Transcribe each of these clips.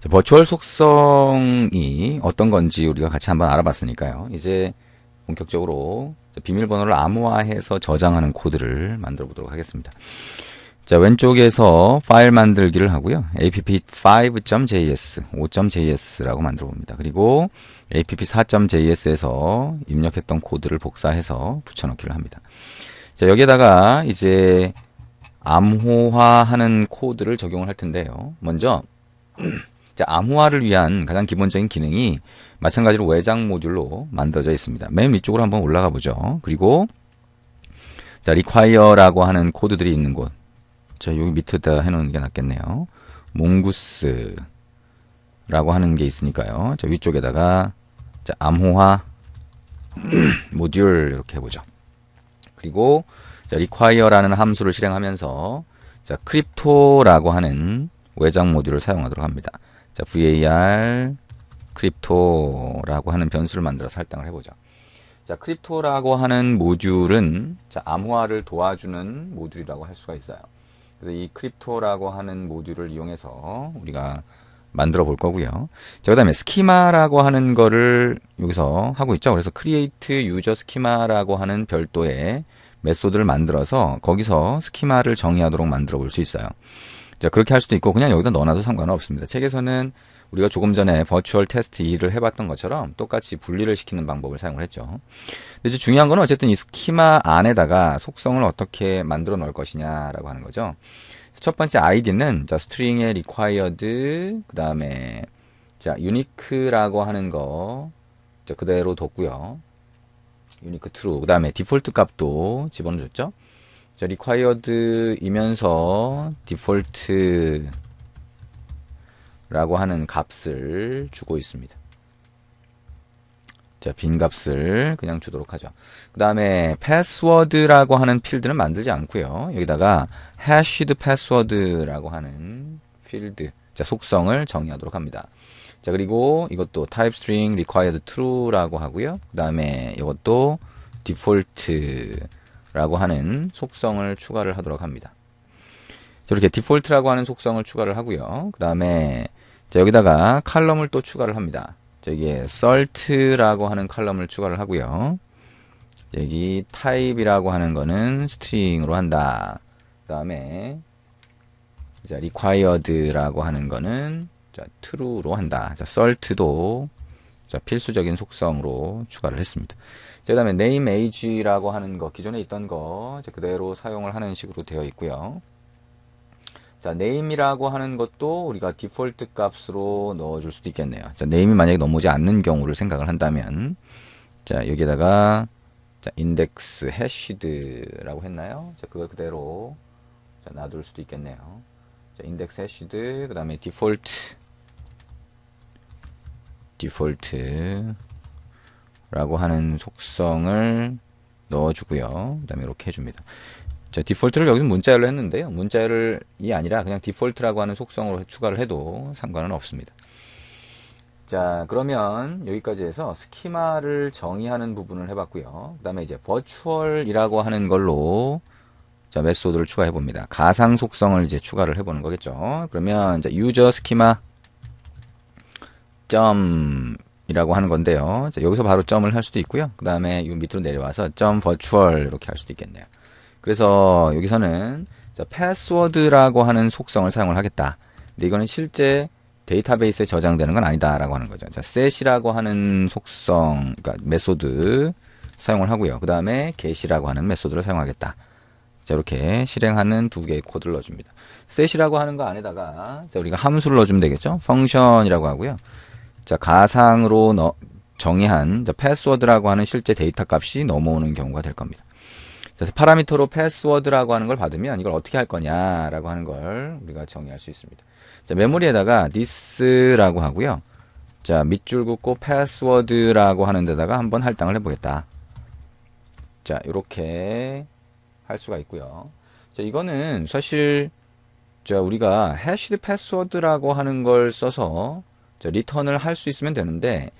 버추얼 속성이 어떤 건지 우리가 같이 한번 알아봤으니까요. 이제 본격적으로 비밀번호를 암호화해서 저장하는 코드를 만들어 보도록 하겠습니다. 자, 왼쪽에서 파일 만들기를 하고요. app5.js, 5.js라고 만들어 봅니다. 그리고 app4.js에서 입력했던 코드를 복사해서 붙여넣기를 합니다. 자, 여기에다가 이제 암호화하는 코드를 적용을 할 텐데요. 먼저 자, 암호화를 위한 가장 기본적인 기능이 마찬가지로 외장 모듈로 만들어져 있습니다. 맨 위쪽으로 한번 올라가 보죠. 그리고 자, require라고 하는 코드들이 있는 곳. 자, 여기 밑에다 해놓는 게 낫겠네요. 몽구스라고 하는 게 있으니까요. 자, 위쪽에다가 자, 암호화 모듈 이렇게 해보죠. 그리고 자, require라는 함수를 실행하면서 자, 크립토라고 하는 외장 모듈을 사용하도록 합니다. 자, var 크립토라고 하는 변수를 만들어서 할당을 해보죠. 자, 크립토라고 하는 모듈은 자, 암호화를 도와주는 모듈이라고 할 수가 있어요. 그래서 이 크립토라고 하는 모듈을 이용해서 우리가 만들어 볼 거고요. 자, 그 다음에 스키마라고 하는 거를 여기서 하고 있죠. 그래서 create user schema라고 하는 별도의 메소드를 만들어서 거기서 스키마를 정의하도록 만들어 볼 수 있어요. 자, 그렇게 할 수도 있고 그냥 여기다 넣어놔도 상관은 없습니다. 책에서는 우리가 조금 전에 버추얼 테스트 2를 해봤던 것처럼 똑같이 분리를 시키는 방법을 사용을 했죠. 근데 이제 중요한 건 어쨌든 이 스키마 안에다가 속성을 어떻게 만들어 넣을 것이냐라고 하는 거죠. 첫 번째 아이디는 자, 스트링의 required, 그 다음에 자, unique라고 하는 거 자, 그대로 뒀고요. unique true, 그 다음에 디폴트 값도 집어넣었죠. 자, required이면서 디폴트라고 하는 값을 주고 있습니다. 자, 빈 값을 그냥 주도록 하죠. 그 다음에 password라고 하는 필드는 만들지 않고요. 여기다가 hashed password라고 하는 필드, 자, 속성을 정의하도록 합니다. 자, 그리고 이것도 type string required true라고 하고요. 그 다음에 이것도 default 라고 하는 속성을 추가를 하도록 합니다. 이렇게 디폴트라고 하는 속성을 추가를 하고요. 그 다음에 여기다가 칼럼을 또 추가를 합니다. 여기에 salt라고 하는 칼럼을 추가를 하고요. 여기 type이라고 하는 거는 string으로 한다. 그 다음에 required라고 하는 거는 true로 한다. salt도 필수적인 속성으로 추가를 했습니다. 그 다음에 name age라고 하는 거, 기존에 있던 거 그대로 사용을 하는 식으로 되어 있고요. 자, name이라고 하는 것도 우리가 디폴트 값으로 넣어줄 수도 있겠네요. 자, name이 만약에 넘어오지 않는 경우를 생각을 한다면, 자, 여기에다가 자, index hashed라고 했나요? 자, 그걸 그대로 자, 놔둘 수도 있겠네요. 자, index hashed, 그 다음에 default 라고 하는 속성을 넣어주고요. 그 다음에 이렇게 해줍니다. 자, 디폴트를 여기서 문자열로 했는데요. 문자열이 아니라 그냥 디폴트라고 하는 속성으로 추가를 해도 상관은 없습니다. 자, 그러면 여기까지 해서 스키마를 정의하는 부분을 해봤고요. 그 다음에 이제 버추얼이라고 하는 걸로 자, 메소드를 추가해 봅니다. 가상 속성을 이제 추가를 해보는 거겠죠. 그러면 자, user schema 이라고 하는 건데요. 자, 여기서 바로 점을 할 수도 있고요. 그 다음에 이 밑으로 내려와서 virtual 이렇게 할 수도 있겠네요. 그래서 여기서는 자, password라고 하는 속성을 사용을 하겠다. 근데 이거는 실제 데이터베이스에 저장되는 건 아니다 라고 하는 거죠. 자, set이라고 하는 속성, 그러니까 메소드 사용을 하고요. 그 다음에 get이라고 하는 메소드를 사용하겠다. 자, 이렇게 실행하는 두 개의 코드를 넣어줍니다. set이라고 하는 거 안에다가 자, 우리가 함수를 넣어주면 되겠죠. function이라고 하고요. 자, 가상으로 정의한 패스워드라고 하는 실제 데이터 값이 넘어오는 경우가 될 겁니다. 그래서 파라미터로 패스워드라고 하는 걸 받으면 이걸 어떻게 할 거냐라고 하는 걸 우리가 정의할 수 있습니다. 자, 메모리에다가 this라고 하고요. 자, 밑줄 긋고 패스워드라고 하는 데다가 한번 할당을 해보겠다. 자, 이렇게 할 수가 있고요. 자, 이거는 사실 자, 우리가 hashed 패스워드라고 하는 걸 써서 리턴을 할 수 있으면 되는데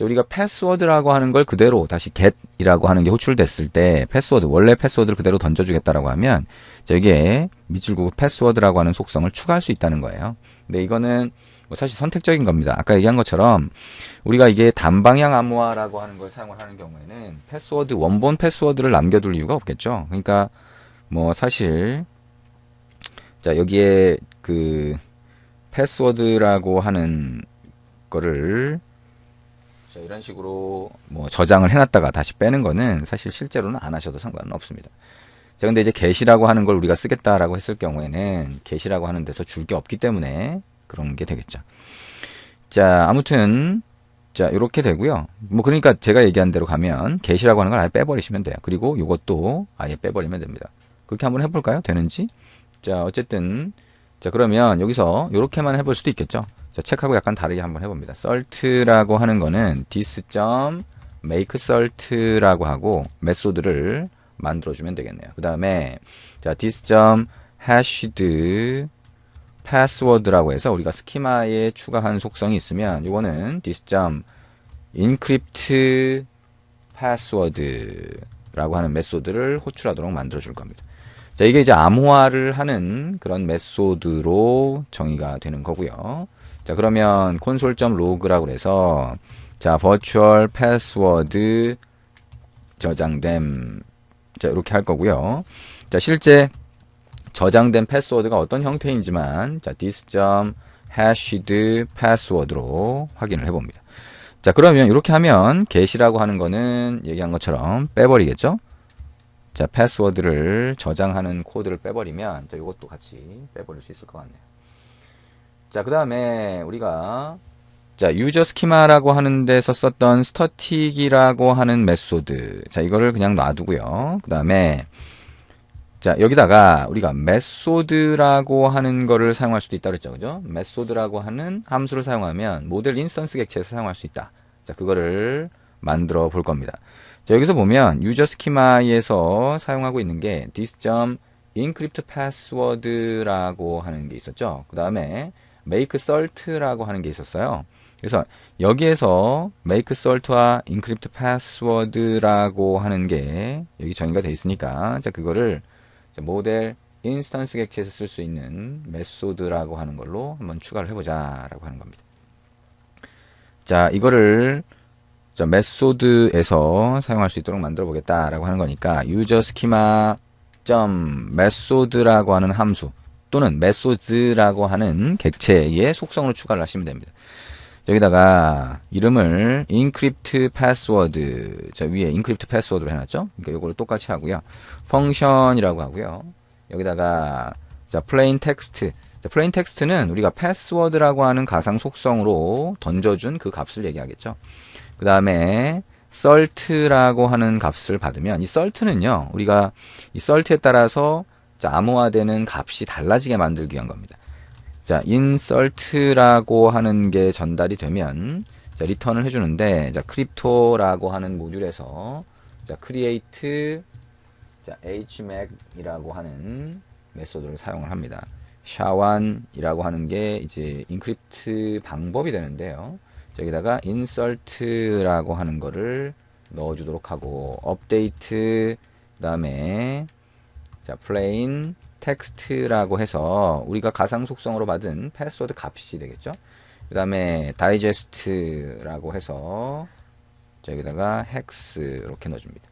우리가 패스워드라고 하는 걸 그대로 다시 get이라고 하는 게 호출됐을 때 패스워드, 원래 패스워드를 그대로 던져주겠다라고 하면 여기에 밑줄 긋고 패스워드라고 하는 속성을 추가할 수 있다는 거예요. 근데 이거는 뭐 사실 선택적인 겁니다. 아까 얘기한 것처럼 우리가 이게 단방향 암호화라고 하는 걸 사용을 하는 경우에는 패스워드, 원본 패스워드를 남겨둘 이유가 없겠죠. 그러니까 뭐 사실 자 여기에 그 패스워드라고 하는 거를 자, 이런 식으로 뭐 저장을 해놨다가 다시 빼는 거는 사실 실제로는 안 하셔도 상관은 없습니다. 자, 근데 이제 get이라고 하는 걸 우리가 쓰겠다라고 했을 경우에는 get이라고 하는 데서 줄 게 없기 때문에 그런 게 되겠죠. 자, 아무튼 자, 이렇게 되고요. 뭐 그러니까 제가 얘기한 대로 가면 get이라고 하는 걸 아예 빼버리시면 돼요. 그리고 이것도 아예 빼버리면 됩니다. 그렇게 한번 해볼까요? 되는지? 자, 어쨌든 자, 그러면 여기서 이렇게만 해볼 수도 있겠죠. 자, 책하고 약간 다르게 한번 해봅니다. salt라고 하는 거는 this.makesalt라고 하고 메소드를 만들어주면 되겠네요. 그 다음에 자, this.hashed password라고 해서 우리가 스키마에 추가한 속성이 있으면 이거는 this.encrypt password라고 하는 메소드를 호출하도록 만들어줄 겁니다. 자, 이게 이제 암호화를 하는 그런 메소드로 정의가 되는 거고요. 자, 그러면 console.log라고 해서 자, virtual password 저장됨. 자, 이렇게 할 거고요. 자, 실제 저장된 패스워드가 어떤 형태인지만 자, this.hashed password로 확인을 해봅니다. 자, 그러면 이렇게 하면 get이라고 하는 거는 얘기한 것처럼 빼버리겠죠? 자, 패스워드를 저장하는 코드를 빼버리면 자, 이것도 같이 빼버릴 수 있을 것 같네요. 자, 그 다음에 우리가 자, 유저 스키마라고 하는 데서 썼던 static이라고 하는 메소드. 자, 이거를 그냥 놔두고요. 그 다음에 자, 여기다가 우리가 메소드라고 하는 거를 사용할 수도 있다 그랬죠. 그죠? 메소드라고 하는 함수를 사용하면 모델 인스턴스 객체에서 사용할 수 있다. 자, 그거를 만들어 볼 겁니다. 자, 여기서 보면 유저 스키마에서 사용하고 있는 게 this.encrypt password라고 하는 게 있었죠. 그 다음에 make salt라고 하는 게 있었어요. 그래서 여기에서 make salt와 encrypt password라고 하는 게 여기 정의가 되어 있으니까 자, 그거를 모델 인스턴스 객체에서 쓸 수 있는 메소드라고 하는 걸로 한번 추가를 해보자 라고 하는 겁니다. 자, 이거를 자, 메소드에서 사용할 수 있도록 만들어 보겠다 라고 하는 거니까 user schema method라고 하는 함수 또는 methods라고 하는 객체의 속성으로 추가를 하시면 됩니다. 여기다가 이름을 encrypt password 자, 위에 encrypt password로 해놨죠. 그러니까 이걸 똑같이 하고요. function이라고 하고요. 여기다가 자, plain text 자, plain text는 우리가 password라고 하는 가상 속성으로 던져준 그 값을 얘기하겠죠. 그 다음에 salt라고 하는 값을 받으면 이 salt는요 우리가 이 salt에 따라서 자, 암호화되는 값이 달라지게 만들기 위한 겁니다. 자, insert라고 하는 게 전달이 되면 자, 리턴을 해주는데 자, crypto라고 하는 모듈에서 자, create 자, hmac이라고 하는 메소드를 사용을 합니다. sha1이라고 하는 게 이제 인크립트 방법이 되는데요. 자, 여기다가 insert라고 하는 거를 넣어주도록 하고 update 그다음에 자, plain 텍스트라고 해서 우리가 가상 속성으로 받은 패스워드 값이 되겠죠. 그 다음에 다이제스트라고 해서 여기다가 헥스 이렇게 넣어줍니다.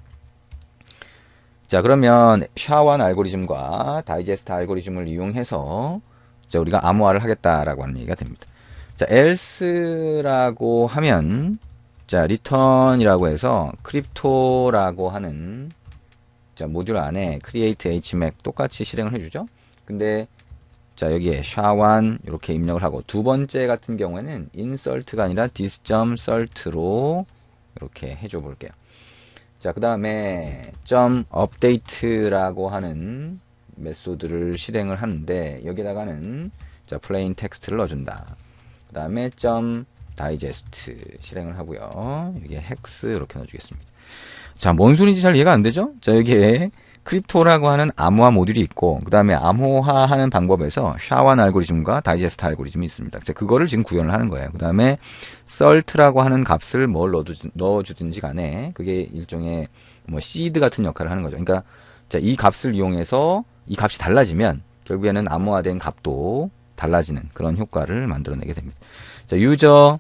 자, 그러면 샤완 알고리즘과 다이제스트 알고리즘을 이용해서 자, 우리가 암호화를 하겠다라고 하는 얘기가 됩니다. 자, else라고 하면 자, return이라고 해서 크립토라고 하는 자, 모듈 안에 create hmac 똑같이 실행을 해주죠. 근데 자, 여기에 sha1 이렇게 입력을 하고 두 번째 같은 경우에는 insert가 아니라 this.salt로 이렇게 해줘 볼게요. 자, 그 다음에 .update라고 하는 메소드를 실행을 하는데 여기다가는 자, plain 텍스트를 넣어준다. 그 다음에 .digest 실행을 하고요. 여기에 hex 이렇게 넣어주겠습니다. 자, 뭔 소리인지 잘 이해가 안 되죠? 자, 여기에 크립토라고 하는 암호화 모듈이 있고 그 다음에 암호화하는 방법에서 샤완 알고리즘과 다이제스트 알고리즘이 있습니다. 자, 그거를 지금 구현을 하는 거예요. 그 다음에 salt라고 하는 값을 뭘 넣어주든지 간에 그게 일종의 뭐 seed 같은 역할을 하는 거죠. 그러니까 자, 이 값을 이용해서 이 값이 달라지면 결국에는 암호화된 값도 달라지는 그런 효과를 만들어내게 됩니다. 자, 유저,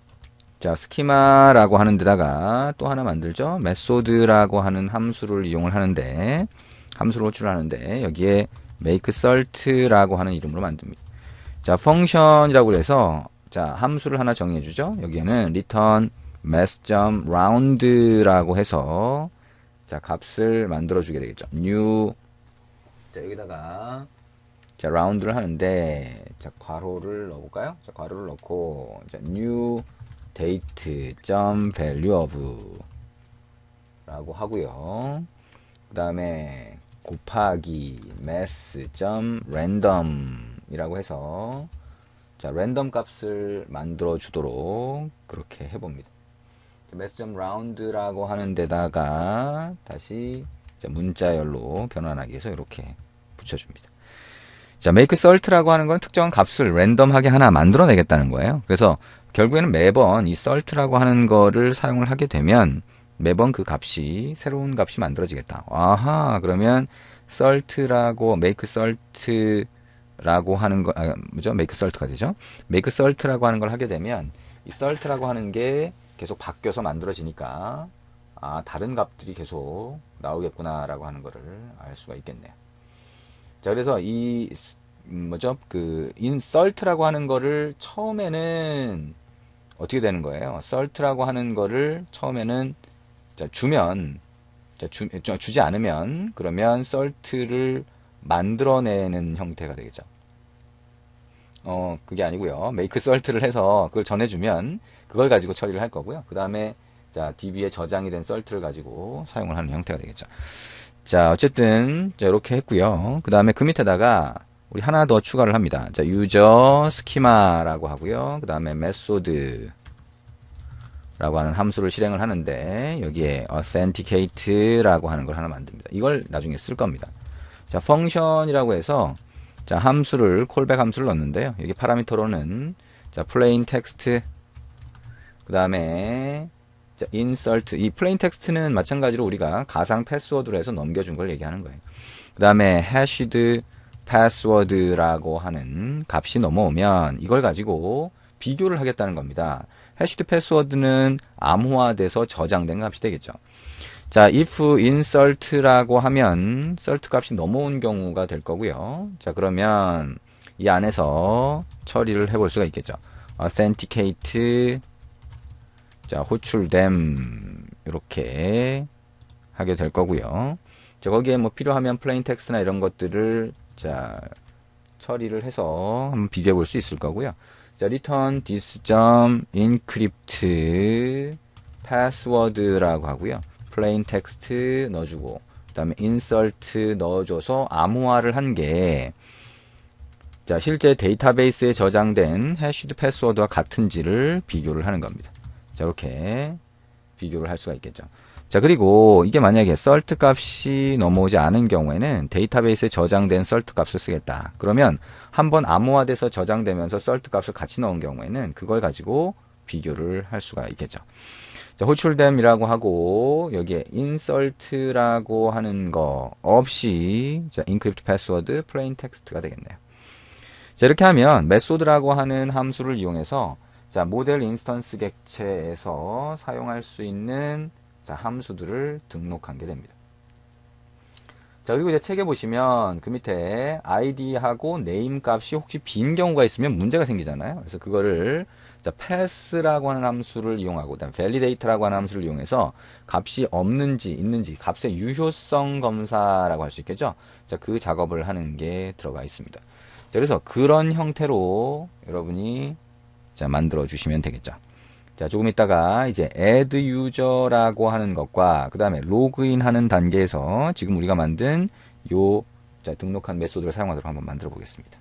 자, 스키마라고 하는 데다가 또 하나 만들죠. 메소드라고 하는 함수를 이용을 하는데, 함수를 호출하는데, 여기에 make cert라고 하는 이름으로 만듭니다. 자, 펑션이라고 해서, 자, 함수를 하나 정의해 주죠. 여기에는 return mass.round라고 해서, 자, ገብ을 만들어 주게 되겠죠. new, 자, 여기다가, 자, round를 하는데, 자, 괄호를 넣어볼까요? 자, 괄호를 넣고, 자, new date value of 라고 하고요. 그 다음에 곱하기 mass random 이라고 해서 자, 랜덤 값을 만들어 주도록 그렇게 해봅니다. mass round라고 하는 데다가 다시 문자열로 변환하기 위해서 이렇게 붙여줍니다. 자, make cert라고 하는 건 특정한 값을 랜덤하게 하나 만들어내겠다는 거예요. 그래서 결국에는 매번 이 cert라고 하는 거를 사용을 하게 되면 매번 그 값이 새로운 값이 만들어지겠다. 아하, 그러면 cert라고 make cert라고 하는 거 뭐죠? make cert가 되죠. make cert라고 하는 걸 하게 되면 이 cert라고 하는 게 계속 바뀌어서 만들어지니까 아, 다른 값들이 계속 나오겠구나라고 하는 거를 알 수가 있겠네요. 자, 그래서 이 뭐죠? 그 insert라고 하는 거를 처음에는 어떻게 되는 거예요? cert라고 하는 거를 처음에는 자, 주면 자, 주지 않으면 그러면 cert를 만들어내는 형태가 되겠죠. 그게 아니고요. make cert를 해서 그걸 전해주면 그걸 가지고 처리를 할 거고요. 그 다음에 자, DB에 저장이 된 cert를 가지고 사용을 하는 형태가 되겠죠. 자, 어쨌든 자, 이렇게 했고요. 그 다음에 그 밑에다가 우리 하나 더 추가를 합니다. 자, user schema라고 하고요. 그 다음에 method 라고 하는 함수를 실행을 하는데 여기에 authenticate라고 하는 걸 하나 만듭니다. 이걸 나중에 쓸 겁니다. 자, function이라고 해서 자, 함수를 callback 함수를 넣는데요. 여기 파라미터로는 자, plain text 그 다음에 자, insert 이 plain text는 마찬가지로 우리가 가상 패스워드로 해서 넘겨준 걸 얘기하는 거예요. 그 다음에 hashed password라고 하는 값이 넘어오면 이걸 가지고 비교를 하겠다는 겁니다. hashed password는 암호화돼서 저장된 값이 되겠죠. 자, if insert라고 하면 cert 값이 넘어온 경우가 될 거고요. 자, 그러면 이 안에서 처리를 해볼 수가 있겠죠. authenticate 자, 호출됨 이렇게 하게 될 거고요. 자, 거기에 뭐 필요하면 plain text나 이런 것들을 자, 처리를 해서 한번 비교해 볼 수 있을 거고요. 자, return this.encrypt password라고 하고요. plain text 넣어주고, 그 다음에 insert 넣어줘서 암호화를 한 게, 자, 실제 데이터베이스에 저장된 hashed 패스워드와 같은지를 비교를 하는 겁니다. 자, 이렇게 비교를 할 수가 있겠죠. 자, 그리고 이게 만약에 cert 값이 넘어오지 않은 경우에는 데이터베이스에 저장된 cert 값을 쓰겠다. 그러면 한번 암호화돼서 저장되면서 cert 값을 같이 넣은 경우에는 그걸 가지고 비교를 할 수가 있겠죠. 자, 호출됨이라고 하고 여기에 insert라고 하는 거 없이 자, encrypt password plain text가 되겠네요. 자, 이렇게 하면 method라고 하는 함수를 이용해서 자, 모델 인스턴스 객체에서 사용할 수 있는 자, 함수들을 등록한 게 됩니다. 자, 그리고 이제 책에 보시면 그 밑에 id하고 name 값이 혹시 빈 경우가 있으면 문제가 생기잖아요. 그래서 그거를 자, pass라고 하는 함수를 이용하고 그다음에 validate라고 하는 함수를 이용해서 값이 없는지 있는지 값의 유효성 검사라고 할 수 있겠죠. 자, 그 작업을 하는 게 들어가 있습니다. 자, 그래서 그런 형태로 여러분이 자, 만들어 주시면 되겠죠. 자, 조금 있다가 이제 add user라고 하는 것과 그 다음에 로그인 하는 단계에서 지금 우리가 만든 요 자, 등록한 메소드를 사용하도록 한번 만들어 보겠습니다.